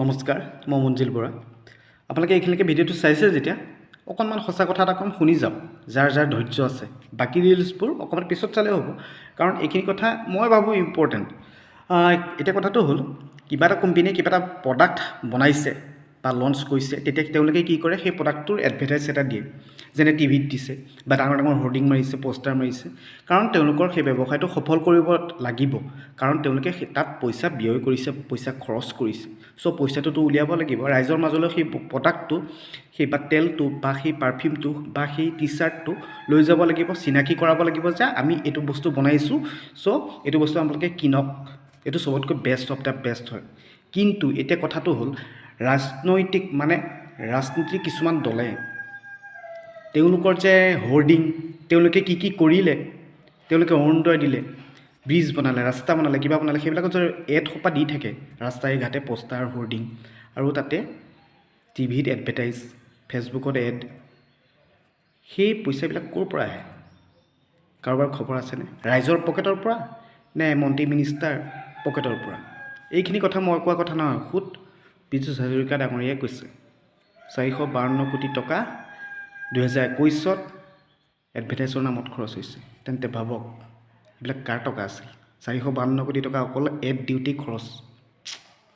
নমস্কাৰ মই মঞ্জিল বৰা আপোনালোকে এইখিনিলৈকে ভিডিঅ'টো চাইছে যেতিয়া অকণমান সঁচা কথা এটা কম শুনি যাওক যাৰ যাৰ ধৈৰ্য আছে বাকী ৰিলছবোৰ অকণমান পিছত চালেও হ'ব কাৰণ এইখিনি কথা মই ভাবোঁ ইম্পৰ্টেণ্ট এতিয়া কথাটো হ'ল কিবা এটা কোম্পানীয়ে কিবা এটা প্ৰডাক্ট বনাইছে বা লঞ্চ কৰিছে তেতিয়া তেওঁলোকে কি কৰে সেই প্ৰডাক্টটোৰ এডভাৰটাইজ এটা দিয়ে যেনে টিভিত দিছে বা ডাঙৰ ডাঙৰ হোৰ্ডিং মাৰিছে পোষ্টাৰ মাৰিছে কাৰণ তেওঁলোকৰ সেই ব্যৱসায়টো সফল কৰিব লাগিব কাৰণ তেওঁলোকে তাত পইচা ব্যয় কৰিছে পইচা খৰচ কৰিছে চ' পইচাটোতো উলিয়াব লাগিব ৰাইজৰ মাজলৈ সেই প্ৰডাক্টটো সেই বা তেলটো বা সেই পাৰফিউমটো বা সেই টি চাৰ্টটো লৈ যাব লাগিব চিনাকি কৰাব লাগিব যে আমি এইটো বস্তু বনাইছোঁ চ' এইটো বস্তু আপোনালোকে কিনক এইটো চবতকৈ বেষ্ট অফ দ্য বেষ্ট হয় কিন্তু এতিয়া কথাটো হ'ল ৰাজনীতিক কিছুমান দলে তেওঁলোকৰ যে হোৰ্ডিং তেওঁলোকে কি কি কৰিলে তেওঁলোকে অৰুণোদয় দিলে ব্ৰিজ বনালে ৰাস্তা বনালে কিবা বনালে সেইবিলাকত যে এড সোপা দি থাকে ৰাস্তাই ঘাটে পোষ্টাৰ হোৰ্ডিং আৰু তাতে টিভিত এডভাৰটাইজ ফেচবুকত এড সেই পইচাবিলাক ক'ৰ পৰা আহে কাৰোবাৰ খবৰ আছেনে ৰাইজৰ পকেটৰ পৰা নে মন্ত্ৰী মিনিষ্টাৰ পকেটৰ পৰা এইখিনি কথা মই কোৱা কথা নহয় খুদ বিজু হাজৰিকা ডাঙৰীয়াই কৈছে 452 কোটি টকা 2021 এডভাৰটাইজৰ নামত খৰচ হৈছে তেন্তে ভাবক এইবিলাক কাৰ টকা আছিল 452 কোটি টকা অকল এড ডিউটি খৰচ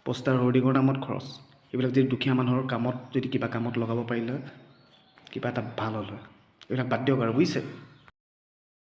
পোষ্টাৰ হোৰ্ডিঙৰ নামত খৰচ এইবিলাক যদি দুখীয়া মানুহৰ কামত যদি কিবা কামত লগাব পাৰিলে কিবা এটা ভাল হ'ল হয় এইবিলাক বাদ দিয়ক আৰু বুজিছে